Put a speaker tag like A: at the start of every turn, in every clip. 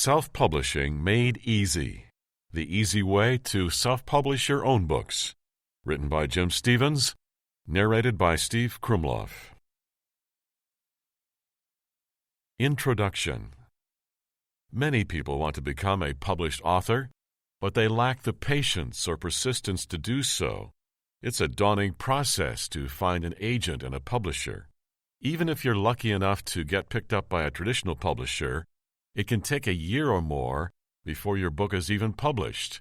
A: Self-Publishing Made Easy. The Easy Way to Self-Publish Your Own Books. Written by Jim Stevens. Narrated by Steve Krumloff. Introduction. Many people want to become a published author, but they lack the patience or persistence to do so. It's a daunting process to find an agent and a publisher. Even if you're lucky enough to get picked up by a traditional publisher, it can take a year or more before your book is even published,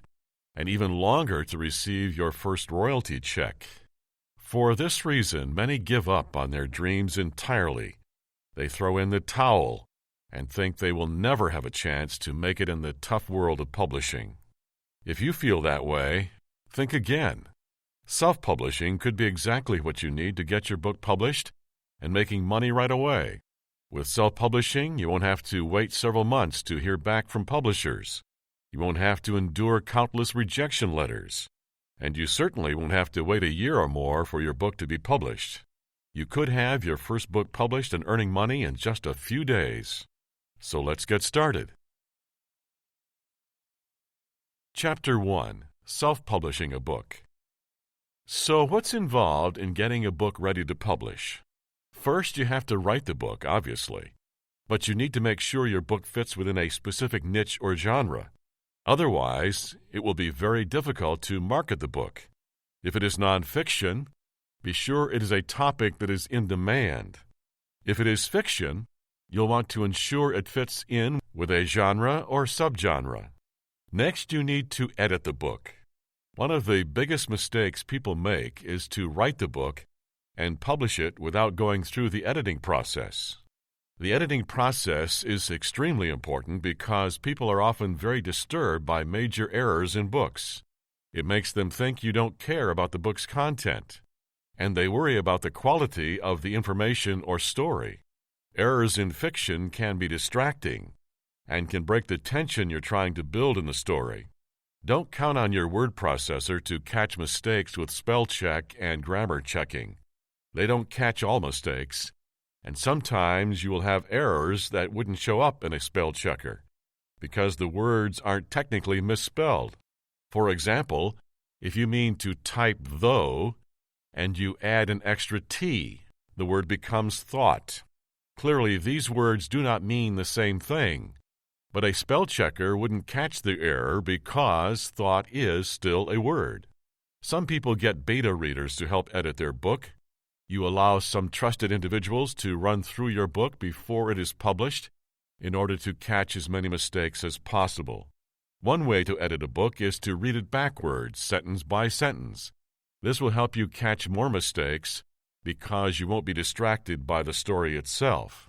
A: and even longer to receive your first royalty check. For this reason, many give up on their dreams entirely. They throw in the towel and think they will never have a chance to make it in the tough world of publishing. If you feel that way, think again. Self-publishing could be exactly what you need to get your book published and making money right away. With self-publishing, you won't have to wait several months to hear back from publishers. You won't have to endure countless rejection letters. And you certainly won't have to wait a year or more for your book to be published. You could have your first book published and earning money in just a few days. So let's get started. Chapter 1. Self-Publishing a Book. So what's involved in getting a book ready to publish? First, you have to write the book, obviously. But you need to make sure your book fits within a specific niche or genre. Otherwise, it will be very difficult to market the book. If it is nonfiction, be sure it is a topic that is in demand. If it is fiction, you'll want to ensure it fits in with a genre or subgenre. Next, you need to edit the book. One of the biggest mistakes people make is to write the book and publish it without going through the editing process. The editing process is extremely important because people are often very disturbed by major errors in books. It makes them think you don't care about the book's content, and they worry about the quality of the information or story. Errors in fiction can be distracting and can break the tension you're trying to build in the story. Don't count on your word processor to catch mistakes with spell check and grammar checking. They don't catch all mistakes, and sometimes you will have errors that wouldn't show up in a spell checker because the words aren't technically misspelled. For example, if you mean to type though and you add an extra T, the word becomes thought. Clearly, these words do not mean the same thing, but a spell checker wouldn't catch the error because thought is still a word. Some people get beta readers to help edit their book. You allow some trusted individuals to run through your book before it is published in order to catch as many mistakes as possible. One way to edit a book is to read it backwards, sentence by sentence. This will help you catch more mistakes because you won't be distracted by the story itself.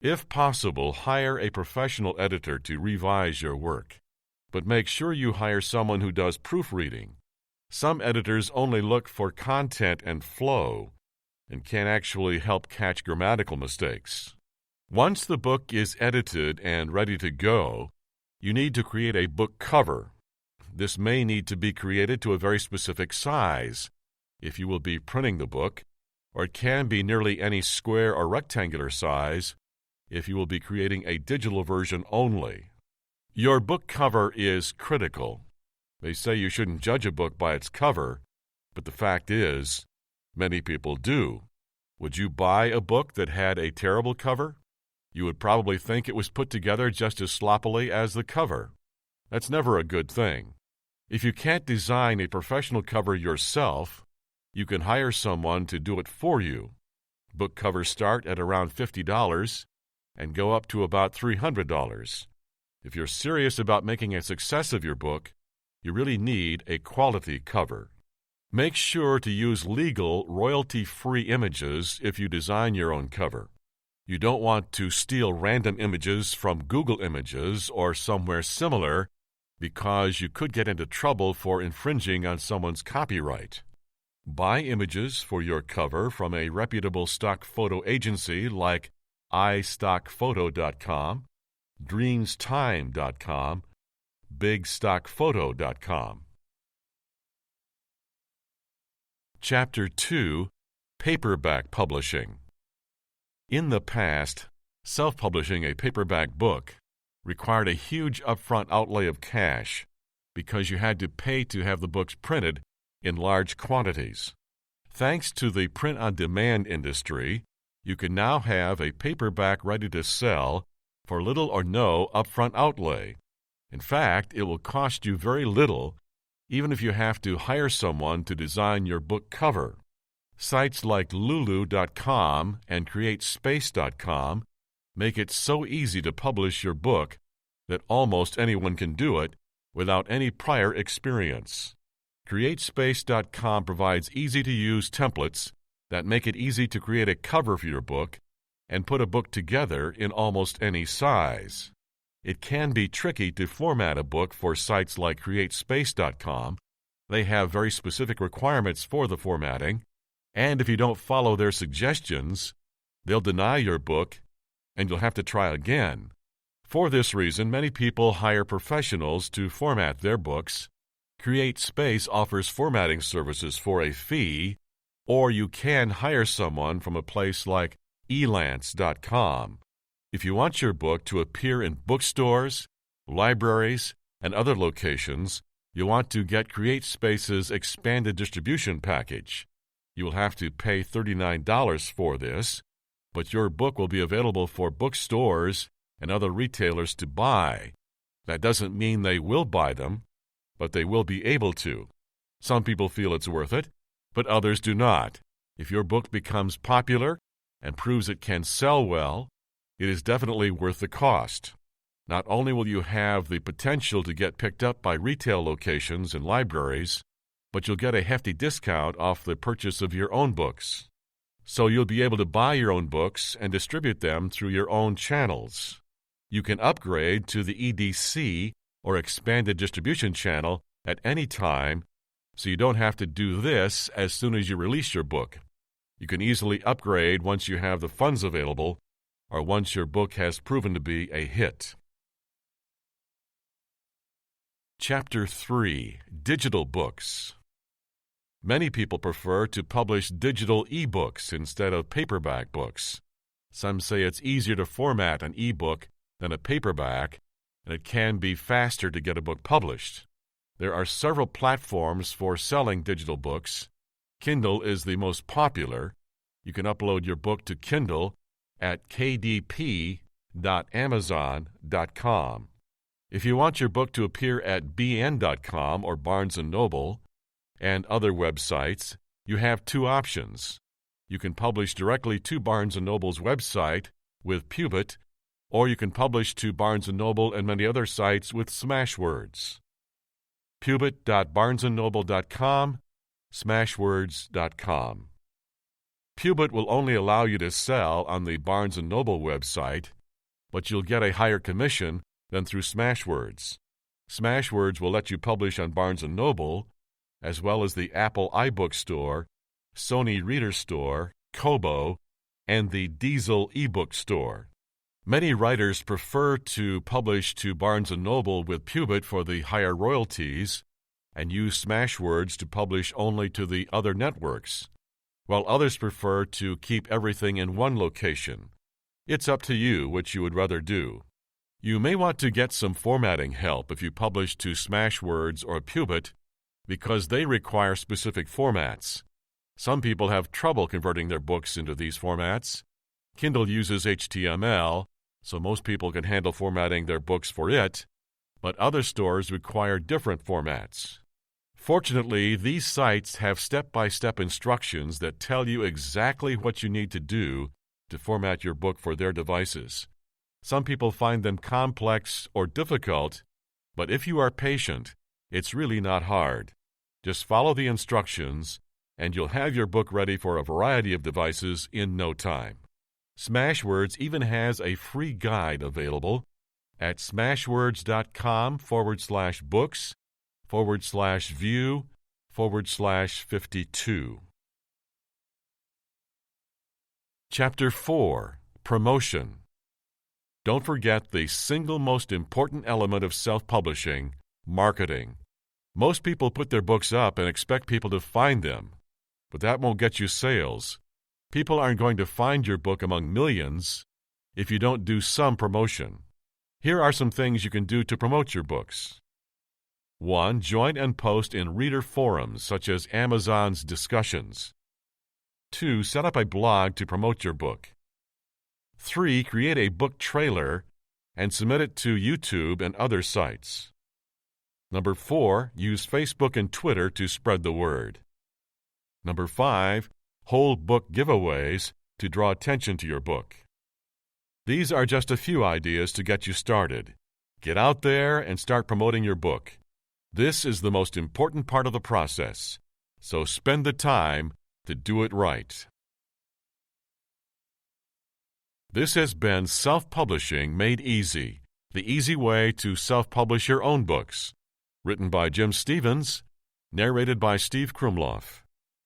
A: If possible, hire a professional editor to revise your work, but make sure you hire someone who does proofreading. Some editors only look for content and flow and can actually help catch grammatical mistakes. Once the book is edited and ready to go, you need to create a book cover. This may need to be created to a very specific size if you will be printing the book, or it can be nearly any square or rectangular size if you will be creating a digital version only. Your book cover is critical. They say you shouldn't judge a book by its cover, but the fact is, many people do. Would you buy a book that had a terrible cover? You would probably think it was put together just as sloppily as the cover. That's never a good thing. If you can't design a professional cover yourself, you can hire someone to do it for you. Book covers start at around $50 and go up to about $300. If you're serious about making a success of your book, you really need a quality cover. Make sure to use legal, royalty-free images if you design your own cover. You don't want to steal random images from Google Images or somewhere similar because you could get into trouble for infringing on someone's copyright. Buy images for your cover from a reputable stock photo agency like iStockPhoto.com, DreamsTime.com, BigStockPhoto.com. Chapter 2. Paperback Publishing. In the past, self-publishing a paperback book required a huge upfront outlay of cash because you had to pay to have the books printed in large quantities. Thanks to the print-on-demand industry, you can now have a paperback ready to sell for little or no upfront outlay. In fact, it will cost you very little, even if you have to hire someone to design your book cover. Sites like Lulu.com and CreateSpace.com make it so easy to publish your book that almost anyone can do it without any prior experience. CreateSpace.com provides easy-to-use templates that make it easy to create a cover for your book and put a book together in almost any size. It can be tricky to format a book for sites like CreateSpace.com. They have very specific requirements for the formatting, and if you don't follow their suggestions, they'll deny your book and you'll have to try again. For this reason, many people hire professionals to format their books. CreateSpace offers formatting services for a fee, or you can hire someone from a place like elance.com. If you want your book to appear in bookstores, libraries, and other locations, you'll want to get CreateSpace's expanded distribution package. You will have to pay $39 for this, but your book will be available for bookstores and other retailers to buy. That doesn't mean they will buy them, but they will be able to. Some people feel it's worth it, but others do not. If your book becomes popular and proves it can sell well, it is definitely worth the cost. Not only will you have the potential to get picked up by retail locations and libraries, but you'll get a hefty discount off the purchase of your own books. So you'll be able to buy your own books and distribute them through your own channels. You can upgrade to the EDC or expanded distribution channel at any time, so you don't have to do this as soon as you release your book. You can easily upgrade once you have the funds available or once your book has proven to be a hit. Chapter 3: Digital Books. Many people prefer to publish digital e-books instead of paperback books. Some say it's easier to format an e-book than a paperback, and it can be faster to get a book published. There are several platforms for selling digital books. Kindle is the most popular. You can upload your book to Kindle at kdp.amazon.com. If you want your book to appear at bn.com or Barnes & Noble and other websites, you have two options. You can publish directly to Barnes & Noble's website with Pubit, or you can publish to Barnes & Noble and many other sites with Smashwords. Pubit.barnesandnoble.com, Smashwords.com. Pubit will only allow you to sell on the Barnes & Noble website, but you'll get a higher commission than through Smashwords. Smashwords will let you publish on Barnes & Noble, as well as the Apple iBook Store, Sony Reader Store, Kobo, and the Diesel eBook Store. Many writers prefer to publish to Barnes & Noble with Pubit for the higher royalties and use Smashwords to publish only to the other networks, while others prefer to keep everything in one location. It's up to you which you would rather do. You may want to get some formatting help if you publish to Smashwords or Pubit because they require specific formats. Some people have trouble converting their books into these formats. Kindle uses HTML, so most people can handle formatting their books for it, but other stores require different formats. Fortunately, these sites have step-by-step instructions that tell you exactly what you need to do to format your book for their devices. Some people find them complex or difficult, but if you are patient, it's really not hard. Just follow the instructions, and you'll have your book ready for a variety of devices in no time. Smashwords even has a free guide available at smashwords.com/books/view/52. Chapter 4: Promotion. Don't forget the single most important element of self-publishing, marketing. Most people put their books up and expect people to find them, but that won't get you sales. People aren't going to find your book among millions if you don't do some promotion. Here are some things you can do to promote your books. 1. Join and post in reader forums such as Amazon's discussions. 2. Set up a blog to promote your book. 3. Create a book trailer and submit it to YouTube and other sites. 4. Use Facebook and Twitter to spread the word. 5. Hold book giveaways to draw attention to your book. These are just a few ideas to get you started. Get out there and start promoting your book. This is the most important part of the process, so spend the time to do it right. This has been Self-Publishing Made Easy, the easy way to self-publish your own books. Written by Jim Stevens, narrated by Steve Krumloff.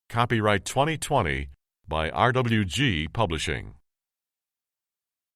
A: Copyright 2020 by RWG Publishing.